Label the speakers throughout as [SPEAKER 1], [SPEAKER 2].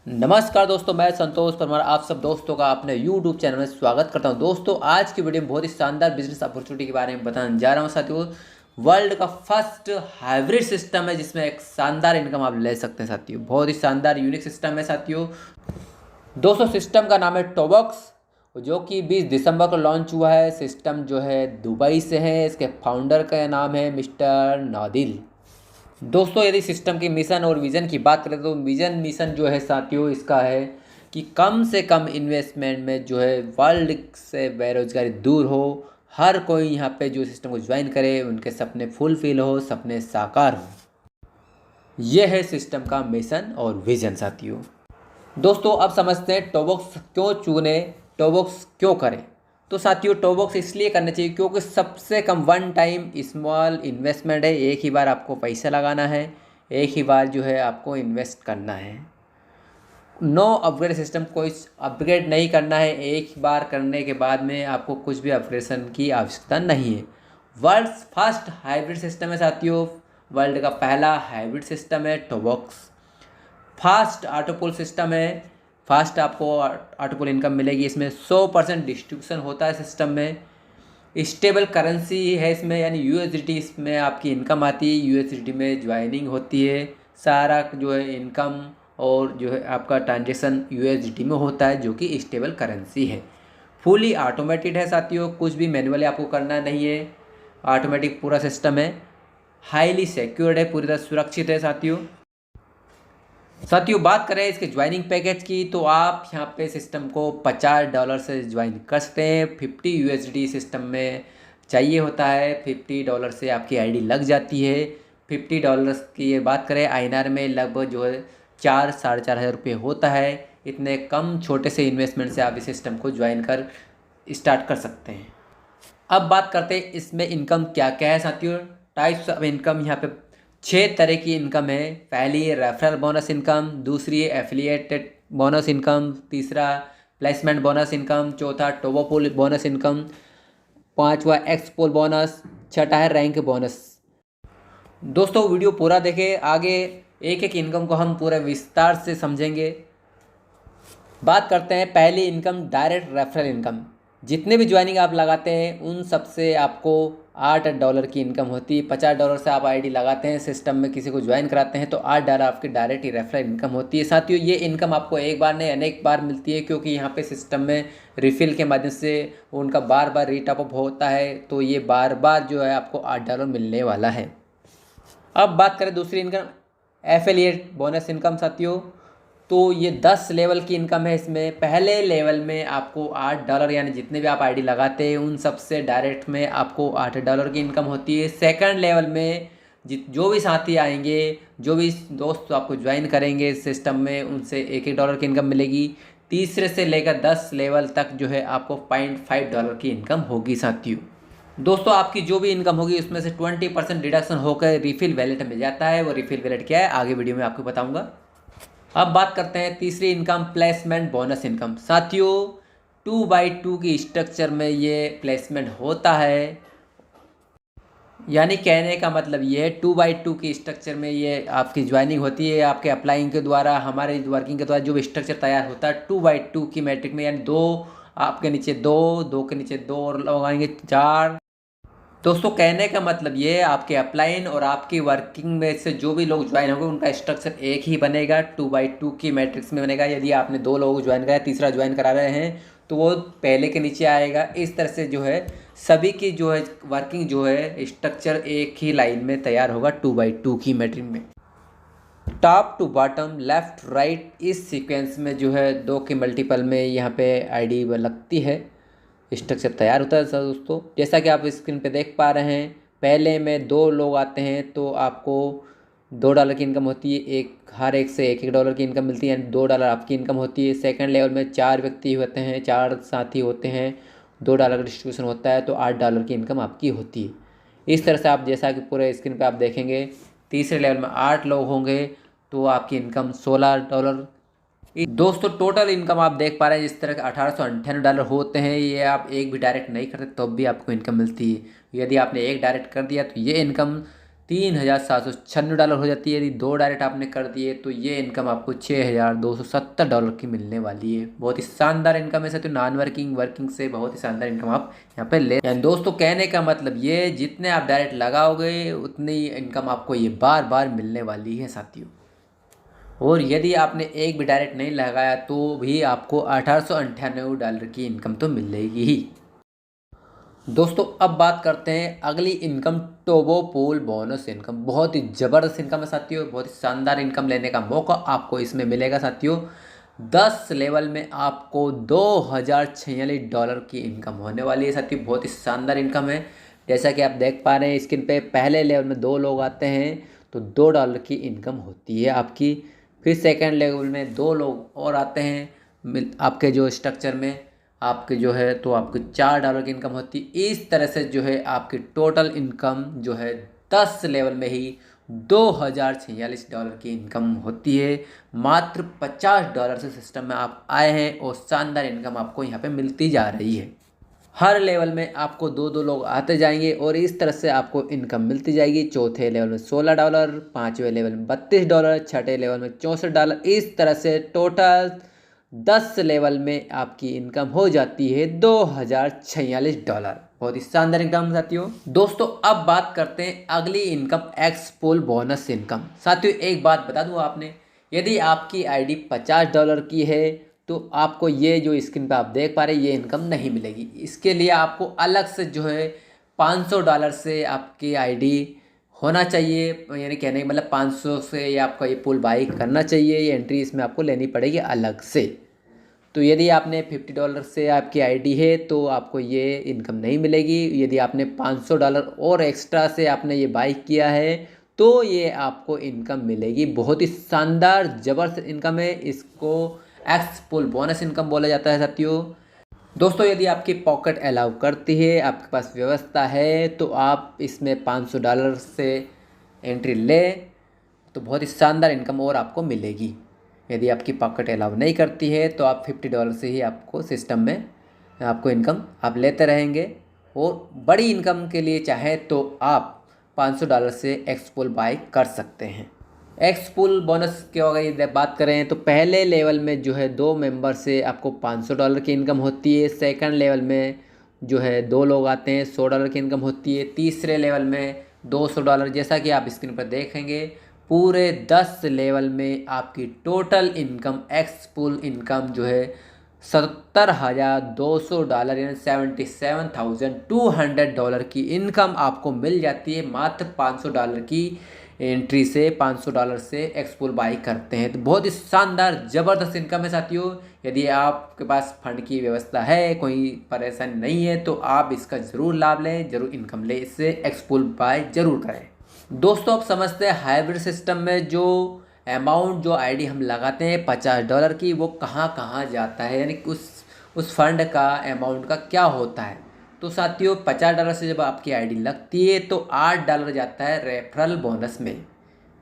[SPEAKER 1] नमस्कार दोस्तों, मैं संतोष परमार आप सब दोस्तों का अपने YouTube चैनल में स्वागत करता हूं। दोस्तों, आज की वीडियो में बहुत ही शानदार बिजनेस अपॉर्चुनिटी के बारे में बताने जा रहा हूं। साथियों, वर्ल्ड का फर्स्ट हाइब्रिड सिस्टम है जिसमें एक शानदार इनकम आप ले सकते हैं। साथियों, बहुत ही शानदार यूनिक सिस्टम है। साथियों दोस्तों, सिस्टम का नाम है टोबॉक्स, जो कि 20 दिसंबर को लॉन्च हुआ है। सिस्टम जो है दुबई से है। इसके फाउंडर का नाम है मिस्टर नादिल। दोस्तों, यदि सिस्टम की मिशन और विज़न की बात करें तो विज़न मिशन जो है साथियों इसका है कि कम से कम इन्वेस्टमेंट में जो है वर्ल्ड से बेरोजगारी दूर हो। हर कोई यहाँ पे जो सिस्टम को ज्वाइन करे उनके सपने फुलफिल हो, सपने साकार हो। यह है सिस्टम का मिशन और विज़न। साथियों दोस्तों, अब समझते हैं टोबॉक्स क्यों चुने, टोबॉक्स क्यों करें। तो साथियों, टोबॉक्स इसलिए करना चाहिए क्योंकि सबसे कम वन टाइम स्मॉल इन्वेस्टमेंट है। एक ही बार आपको पैसा लगाना है, एक ही बार जो है आपको इन्वेस्ट करना है। नो अपग्रेड सिस्टम, कोई अपग्रेड नहीं करना है। एक बार करने के बाद में आपको कुछ भी अपग्रेडेशन की आवश्यकता नहीं है। वर्ल्ड फर्स्ट हाइब्रिड सिस्टम है साथियों। वर्ल्ड का पहला हाइब्रिड सिस्टम है टोबॉक्स। फास्ट ऑटोपुल सिस्टम है। फास्ट आपको ऑटोपुल इनकम मिलेगी। इसमें 100% डिस्ट्रीब्यूशन होता है सिस्टम में। स्टेबल करेंसी है इसमें, यानी यूएसडीटी इसमें आपकी इनकम आती है। यूएसडीटी में ज्वाइनिंग होती है। सारा जो है इनकम और जो है आपका ट्रांजेक्शन यूएसडीटी में होता है, जो कि स्टेबल करेंसी है। फुली ऑटोमेटेड है साथियों, कुछ भी मैनुअली आपको करना नहीं है। ऑटोमेटिक पूरा सिस्टम है। हाईली सिक्योर्ड है, पूरी तरह सुरक्षित है। साथियों बात करें इसके ज्वाइनिंग पैकेज की, तो आप यहाँ पे सिस्टम को $50 से ज्वाइन कर सकते हैं। 50 यूएसडी सिस्टम में चाहिए होता है। $50 से आपकी आईडी लग जाती है। $50 की ये बात करें आईएनआर में लगभग जो है 4-4.5 हज़ार रुपये होता है। इतने कम छोटे से इन्वेस्टमेंट से आप इस सिस्टम को ज्वाइन कर स्टार्ट कर सकते हैं। अब बात करते हैं इसमें इनकम क्या क्या है साथियों। टाइप्स ऑफ इनकम यहाँ पे 6 तरह की इनकम है। पहली रेफरल बोनस इनकम, दूसरी एफिलिएटेड बोनस इनकम, तीसरा प्लेसमेंट बोनस इनकम, चौथा टोबोपुल बोनस इनकम, पांचवा एक्सपोल बोनस, छठा है रैंक बोनस। दोस्तों वीडियो पूरा देखें, आगे एक एक इनकम को हम पूरे विस्तार से समझेंगे। बात करते हैं पहली इनकम, डायरेक्ट रेफरल इनकम। जितने भी ज्वाइनिंग आप लगाते हैं उन सब से आपको $8 की इनकम होती है। $50 से आप आईडी लगाते हैं, सिस्टम में किसी को ज्वाइन कराते हैं तो $8 आपकी डायरेक्ट ही रेफरल इनकम होती है। साथियों ये इनकम आपको एक बार नहीं अनेक बार मिलती है, क्योंकि यहाँ पे सिस्टम में रिफ़िल के माध्यम से उनका बार बार रीटॉप होता है, तो ये बार बार जो है आपको $8 मिलने वाला है। अब बात करें दूसरी इनकम, एफिलिएट बोनस इनकम। साथियों तो ये 10 लेवल की इनकम है। इसमें पहले लेवल में आपको $8, यानी जितने भी आप आईडी लगाते हैं उन सब से डायरेक्ट में आपको $8 की इनकम होती है। सेकंड लेवल में जो भी साथी आएंगे, जो भी दोस्त आपको ज्वाइन करेंगे सिस्टम में, उनसे $1-1 की इनकम मिलेगी। तीसरे से लेकर 10 लेवल तक जो है आपको $0.5 की इनकम होगी। साथियों दोस्तों आपकी जो भी इनकम होगी उसमें से 20% डिडक्शन होकर रिफिल वैलेट में जाता है। वो रिफिल वैलेट क्या है आगे वीडियो में आपको बताऊंगा। अब बात करते हैं तीसरी इनकम, प्लेसमेंट बोनस इनकम। साथियों 2x2 की स्ट्रक्चर में ये प्लेसमेंट होता है, यानी कहने का मतलब ये है 2x2 की स्ट्रक्चर में ये आपकी ज्वाइनिंग होती है। आपके अप्लाइंग के द्वारा, हमारे वर्किंग के द्वारा जो भी स्ट्रक्चर तैयार होता है 2x2 की मैट्रिक में, यानी 2 आपके नीचे 2 के नीचे 2 और लगाएंगे 4। दोस्तों कहने का मतलब ये है आपके अपलाइन और आपकी वर्किंग में से जो भी लोग ज्वाइन होंगे उनका स्ट्रक्चर एक ही बनेगा, 2x2 की मैट्रिक्स में बनेगा। यदि आपने 2 लोगों को ज्वाइन कराया, तीसरा ज्वाइन करा रहे हैं तो वो पहले के नीचे आएगा। इस तरह से जो है सभी की जो है वर्किंग जो है स्ट्रक्चर एक ही लाइन में तैयार होगा 2x2 की मैट्रिक में। Top to bottom, left right, इस सीक्वेंस में जो है 2 के मल्टीपल में यहाँ पे आईडी लगती है, स्ट्रक्चर तैयार होता है। सर दोस्तों जैसा कि आप स्क्रीन पे देख पा रहे हैं, पहले में 2 लोग आते हैं तो आपको $2 की इनकम होती है। हर एक से $1-1 की इनकम मिलती है, यानी $2 आपकी इनकम होती है। सेकंड लेवल में 4 व्यक्ति होते हैं, 4 साथी होते हैं, $2 का डिस्ट्रीब्यूशन होता है, तो $8 की इनकम आपकी होती है। इस तरह से आप जैसा कि पूरे स्क्रीन पर आप देखेंगे, तीसरे लेवल में 8 लोग होंगे तो आपकी इनकम $16। दोस्तों टोटल इनकम आप देख पा रहे हैं जिस तरह के $1898 होते हैं। ये आप एक भी डायरेक्ट नहीं करते तब भी आपको इनकम मिलती है। यदि आपने एक डायरेक्ट कर दिया तो ये इनकम $3,796 हो जाती है। यदि 2 डायरेक्ट आपने कर दिए तो ये इनकम आपको $6,270 की मिलने वाली है। बहुत ही शानदार इनकम है साथियों। नॉन वर्किंग वर्किंग से बहुत ही शानदार इनकम आप यहाँ पे ले। यानी दोस्तों कहने का मतलब ये, जितने आप डायरेक्ट लगाओगे उतनी इनकम आपको ये बार बार मिलने वाली है साथियों। और यदि आपने एक भी डायरेक्ट नहीं लगाया तो भी आपको $1898 की इनकम तो मिलेगी ही। दोस्तों अब बात करते हैं अगली इनकम, टोबो पूल बोनस इनकम। बहुत ही ज़बरदस्त इनकम है साथियों। बहुत ही शानदार इनकम लेने का मौका आपको इसमें मिलेगा साथियों। 10 लेवल में आपको $2,046 की इनकम होने वाली है साथियों। बहुत ही शानदार इनकम है। जैसा कि आप देख पा रहे हैं स्क्रीन पे, पहले लेवल में 2 लोग आते हैं तो $2 की इनकम होती है आपकी। फिर सेकेंड लेवल में 2 लोग और आते हैं आपके जो स्ट्रक्चर में, आपके जो है तो आपको $4 की इनकम होती है। इस तरह से जो है आपकी टोटल इनकम जो है 10 लेवल में ही $2,046 की इनकम होती है। मात्र $50 से सिस्टम में आप आए हैं और शानदार इनकम आपको यहाँ पे मिलती जा रही है। हर लेवल में आपको 2-2 लोग आते जाएंगे और इस तरह से आपको इनकम मिलती जाएगी। चौथे लेवल में $16, पाँचवें लेवल में $32, छठे लेवल में $64। इस तरह से टोटल 10 लेवल में आपकी इनकम हो जाती है $2,046। बहुत ही शानदार इनकम साथियों। दोस्तों अब बात करते हैं अगली इनकम, एक्सपूल बोनस इनकम। साथियों एक बात बता दूं आपने, यदि आपकी आईडी $50 की है तो आपको ये जो स्क्रीन पे आप देख पा रहे हैं ये इनकम नहीं मिलेगी। इसके लिए आपको अलग से जो है $500 से आपकी आईडी होना चाहिए। यानी कहने का मतलब 500 से ये आपका ये पूल बाई करना चाहिए। ये एंट्री इसमें आपको लेनी पड़ेगी अलग से। तो यदि आपने $50 से आपकी आईडी है तो आपको ये इनकम नहीं मिलेगी। यदि आपने $500 और एक्स्ट्रा से आपने ये बाई किया है तो ये आपको इनकम मिलेगी। बहुत ही शानदार ज़बरदस्त इनकम है। इसको एक्सपूल बोनस इनकम बोला जाता है साथियों। दोस्तों यदि आपकी पॉकेट अलाउ करती है, आपके पास व्यवस्था है, तो आप इसमें $500 से एंट्री ले तो बहुत ही शानदार इनकम और आपको मिलेगी। यदि आपकी पॉकेट अलाउ नहीं करती है तो आप $50 से ही आपको सिस्टम में आपको इनकम आप लेते रहेंगे। और बड़ी इनकम के लिए चाहे तो आप $500 से एक्सपूल बाय कर सकते हैं। एक्सपूल बोनस की अगर बात करें तो पहले लेवल में जो है 2 मेंबर से आपको $500 की इनकम होती है। सेकंड लेवल में जो है 2 लोग आते हैं, $100 की इनकम होती है। तीसरे लेवल में $200। जैसा कि आप स्क्रीन पर देखेंगे पूरे 10 लेवल में आपकी टोटल इनकम, एक्सपूल इनकम जो है $70,200 यानी $77,200 की इनकम आपको मिल जाती है। मात्र $500 की एंट्री से, $500 से एक्सपूल बाई करते हैं तो बहुत ही शानदार ज़बरदस्त इनकम है साथियों। यदि आपके पास फंड की व्यवस्था है, कोई परेशानी नहीं है, तो आप इसका ज़रूर लाभ लें, ज़रूर इनकम लें, इससे एक्सपूल बाई ज़रूर करें। दोस्तों अब समझते हैं हाइब्रिड सिस्टम में जो अमाउंट जो आईडी हम लगाते हैं $50 की, वो कहाँ कहाँ जाता है, यानी उस फंड का अमाउंट का क्या होता है। तो साथियों $50 से जब आपकी आईडी लगती है तो $8 जाता है रेफरल बोनस में,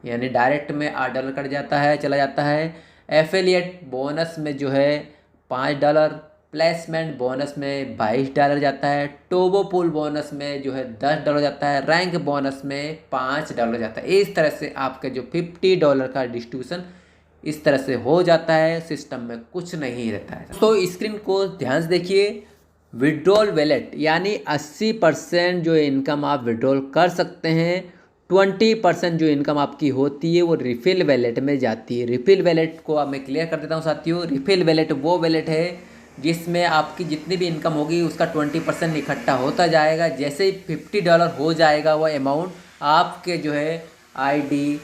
[SPEAKER 1] यानी डायरेक्ट में $8 कट जाता है, चला जाता है। एफिलिएट बोनस में जो है $5, प्लेसमेंट बोनस में $22 जाता है। टोबो पूल बोनस में जो है $10 जाता है। रैंक बोनस में $5 जाता है। इस तरह से आपके जो $50 का डिस्ट्रीब्यूशन इस तरह से हो जाता है, सिस्टम में कुछ नहीं रहता है। तो स्क्रीन को ध्यान से देखिए, विड्रॉल वैलेट यानी 80% जो इनकम आप विड्रॉल कर सकते हैं, 20% जो इनकम आपकी होती है वो रिफिल वैलेट में जाती है। रिफिल वैलेट को अब मैं क्लियर कर देता हूँ साथियों। रिफिल वैलेट वो वैलेट है जिसमें आपकी जितनी भी इनकम होगी उसका 20% इकट्ठा होता जाएगा। जैसे ही $50 हो जाएगा वो अमाउंट, आपके जो है आईडी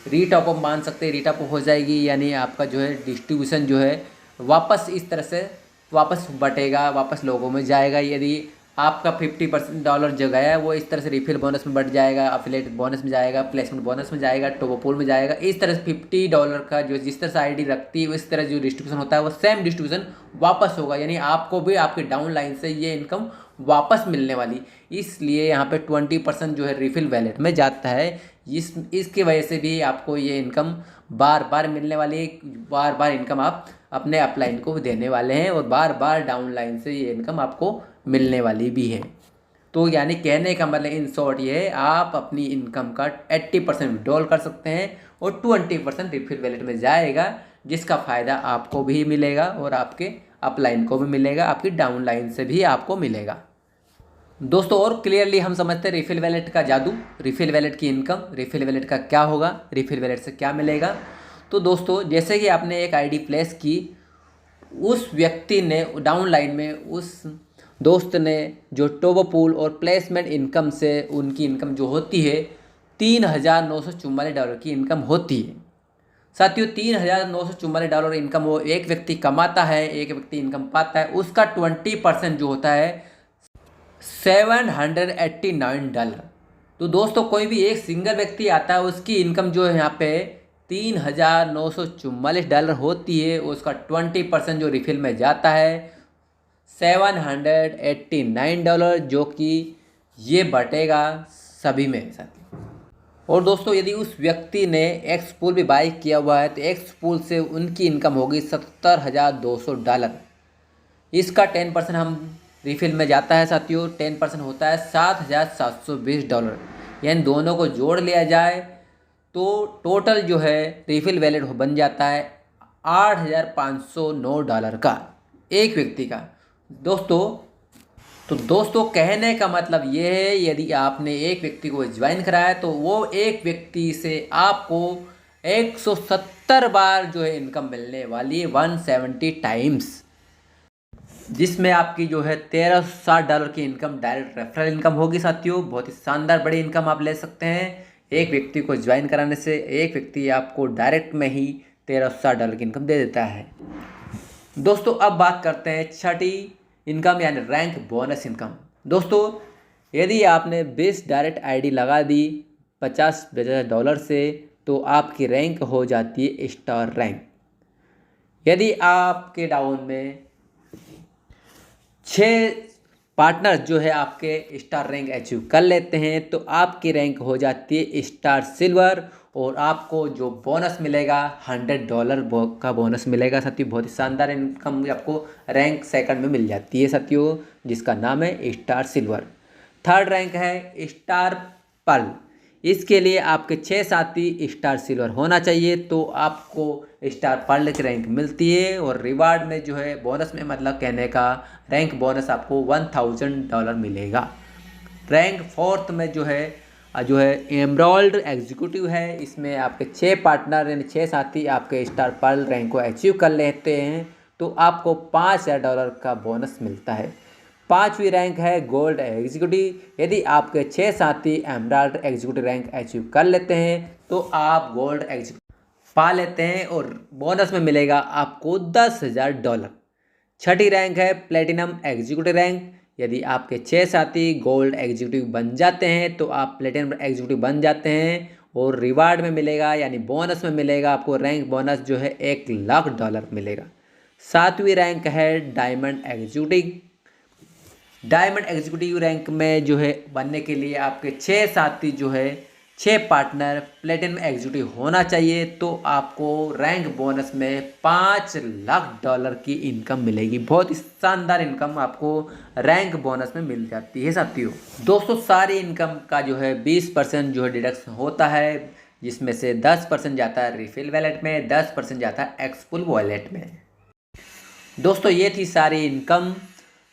[SPEAKER 1] रीटॉप अप मान सकते हैं, रीटॉप हो जाएगी, यानी आपका जो है डिस्ट्रीब्यूशन जो है वापस इस तरह से वापस बटेगा, वापस लोगों में जाएगा। यदि आपका $50 जो गया है वो इस तरह से रिफिल बोनस में बढ़ जाएगा, अफिलिएट बोनस में जाएगा, प्लेसमेंट बोनस में जाएगा, टोबो पूल में जाएगा। इस तरह से $50 का जो जिस तरह से आईडी रखती है उस तरह जो डिस्ट्रीब्यूशन होता है वो सेम डिस्ट्रीब्यूशन वापस होगा, यानी आपको भी आपके डाउन लाइन से ये इनकम वापस मिलने वाली। इसलिए यहाँ पे 20% जो है रिफिल वैलेट में जाता है। इसकी वजह से भी आपको ये इनकम बार बार मिलने वाली है। बार बार इनकम आप अपने अपलाइन को देने वाले हैं और बार बार डाउन लाइन से ये इनकम आपको मिलने वाली भी है। तो यानी कहने का मतलब इन शॉर्ट ये है, आप अपनी इनकम का 80% विड्रॉल कर सकते हैं और 20% रिफिल वैलेट में जाएगा, जिसका फ़ायदा आपको भी मिलेगा और आपके अपलाइन को भी मिलेगा, आपकी डाउनलाइन से भी आपको मिलेगा। दोस्तों और क्लियरली हम समझते हैं रिफिल वैलेट का जादू, रिफिल वैलेट की इनकम, रिफिल वैलेट का क्या होगा, रिफिल वैलेट से क्या मिलेगा। तो दोस्तों जैसे कि आपने एक आईडी प्लेस की, उस व्यक्ति ने डाउनलाइन में उस दोस्त ने जो टोबो पूल और प्लेसमेंट इनकम से उनकी इनकम जो होती है $3,944 की इनकम होती है। साथियों $3,944 इनकम वो एक व्यक्ति कमाता है, एक व्यक्ति इनकम पाता है, उसका 20% जो होता है $789। तो दोस्तों कोई भी एक सिंगल व्यक्ति आता है, उसकी इनकम जो है यहाँ पे $3,944 होती है, उसका 20% जो रिफिल में जाता है $789, जो कि ये बटेगा सभी में साथियों। और दोस्तों यदि उस व्यक्ति ने एक्स पूल भी बाई किया हुआ है तो एक्स पूल से उनकी इनकम होगी $70,200। इसका 10% हम रिफिल में जाता है साथियों, 10% होता है $7,720। यानी दोनों को जोड़ लिया जाए तो टोटल जो है रिफिल वैलेट बन जाता है $8,509 का एक व्यक्ति का। दोस्तों कहने का मतलब ये है, यदि आपने एक व्यक्ति को ज्वाइन कराया तो वो एक व्यक्ति से आपको 170 बार जो है इनकम मिलने वाली है, 170 टाइम्स, जिसमें आपकी जो है $1,360 की इनकम डायरेक्ट रेफरल इनकम होगी साथियों। बहुत ही शानदार बड़ी इनकम आप ले सकते हैं। एक व्यक्ति को ज्वाइन कराने से एक व्यक्ति आपको डायरेक्ट में ही $1,360 की इनकम दे देता है। दोस्तों अब बात करते हैं छठी इनकम यानी रैंक बोनस इनकम। दोस्तों यदि आपने 20 डायरेक्ट आईडी लगा दी $50 से तो आपकी रैंक हो जाती है स्टार रैंक। यदि आपके डाउन में 6 पार्टनर्स जो है आपके स्टार रैंक अचीव कर लेते हैं तो आपकी रैंक हो जाती है स्टार सिल्वर और आपको जो बोनस मिलेगा $100 का बोनस मिलेगा साथियों। बहुत ही शानदार इनकम आपको रैंक सेकंड में मिल जाती है साथियों, जिसका नाम है स्टार सिल्वर। थर्ड रैंक है स्टार पर्ल। इसके लिए आपके 6 साथी स्टार सिल्वर होना चाहिए तो आपको स्टार पर्ल की रैंक मिलती है और रिवार्ड में जो है बोनस में मतलब कहने का रैंक बोनस आपको $1,000 मिलेगा। रैंक फोर्थ में जो है एमराल्ड एग्जीक्यूटिव है। इसमें आपके 6 पार्टनर यानी 6 साथी आपके स्टार पर्ल रैंक को अचीव कर लेते हैं तो आपको $5,000 का बोनस मिलता है। 5वीं रैंक है गोल्ड एग्जीक्यूटिव। यदि आपके 6 साथी एमराल्ड एग्जीक्यूटिव रैंक अचीव कर लेते हैं तो आप गोल्ड एग्जीक्यूटिव पा लेते हैं और बोनस में मिलेगा आपको $10,000। छठी रैंक है प्लेटिनम एग्जीक्यूटिव रैंक। यदि आपके 6 साथी गोल्ड एग्जीक्यूटिव बन जाते हैं तो आप प्लेटिनम एग्जीक्यूटिव बन जाते हैं और रिवार्ड में मिलेगा यानी बोनस में मिलेगा आपको रैंक बोनस जो है $1,00,000 मिलेगा। 7वीं रैंक है diamond executive. Diamond executive rank में जो है बनने के लिए आपके 6 साथी जो है 6 पार्टनर प्लेटिनम एग्जीक्यूटिव होना चाहिए तो आपको रैंक बोनस में $5,00,000 की इनकम मिलेगी। बहुत ही शानदार इनकम आपको रैंक बोनस में मिल जाती है साथियों। दोस्तों सारी इनकम का जो है 20% जो है डिडक्शन होता है, जिसमें से 10% जाता है रिफिल वैलेट में, 10% जाता है एक्सपुल वॉलेट में। दोस्तों ये थी सारी इनकम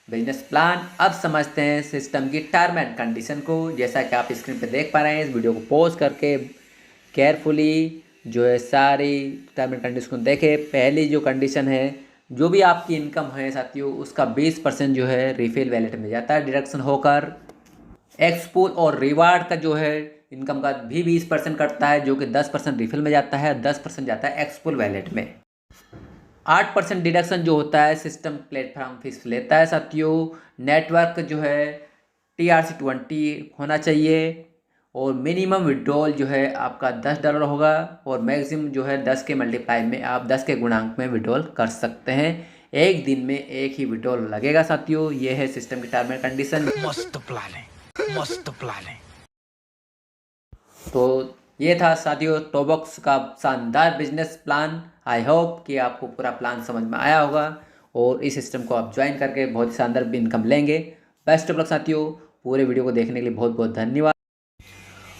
[SPEAKER 1] बिजनेस प्लान। अब समझते हैं सिस्टम की टर्म एंड कंडीशन को। जैसा कि आप स्क्रीन पे देख पा रहे हैं, इस वीडियो को पॉज करके केयरफुली जो है सारी टर्म एंड कंडीशन को देखें। पहली जो कंडीशन है, जो भी आपकी इनकम है साथियों उसका 20% जो है रिफिल वैलेट में जाता है डिडक्शन होकर। एक्सपूल और रिवार्ड का जो है इनकम का भी 20% कटता है, जो कि 10% रिफिल में जाता है, 10% जाता है एक्सपूल वैलेट में। 8% डिडक्शन जो होता है सिस्टम प्लेटफॉर्म फीस लेता है साथियों। नेटवर्क जो है TRC20 होना चाहिए और मिनिमम विड्रॉल जो है आपका $10 होगा और मैक्सिमम जो है 10 के मल्टीप्लाई में आप 10 के गुणांक में विड्रॉल कर सकते हैं। एक दिन में एक ही विड्रॉल लगेगा साथियों। ये है सिस्टम की टर्म एंड कंडीशन। मस्त प्लान है। तो ये था साथियों टोबॉक्स का शानदार बिजनेस प्लान। आई होप कि आपको पूरा प्लान समझ में आया होगा और इस सिस्टम को आप ज्वाइन करके बहुत ही शानदार इनकम लेंगे। बेस्ट ऑफ लक साथियों। पूरे वीडियो को देखने के लिए बहुत बहुत धन्यवाद।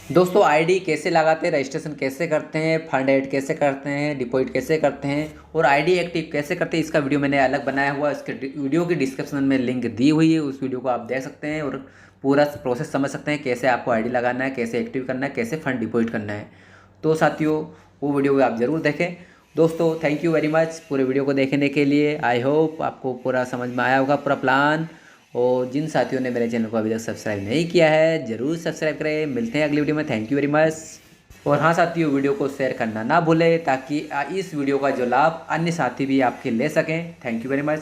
[SPEAKER 1] दोस्तों आईडी कैसे लगाते हैं, रजिस्ट्रेशन कैसे करते हैं, फंड ऐड कैसे करते हैं, डिपॉजिट कैसे करते हैं और आईडी एक्टिव कैसे करते हैं, इसका वीडियो मैंने अलग बनाया हुआ है। इसके वीडियो की डिस्क्रिप्शन में लिंक दी हुई है, उस वीडियो को आप देख सकते हैं और पूरा प्रोसेस समझ सकते हैं कैसे आपको आईडी लगाना है, कैसे एक्टिव करना है, कैसे फंड डिपॉजिट करना है। तो साथियों वो वीडियो आप ज़रूर देखें। दोस्तों थैंक यू वेरी मच पूरे वीडियो को देखने के लिए। आई होप आपको पूरा समझ में आया होगा पूरा प्लान। और जिन साथियों ने मेरे चैनल को अभी तक सब्सक्राइब नहीं किया है ज़रूर सब्सक्राइब करें। मिलते हैं अगली वीडियो में। Thank you very much. और हाँ साथियों वीडियो को शेयर करना ना भूलें ताकि इस वीडियो का जो लाभ अन्य साथी भी आपके ले सकें। Thank you very much.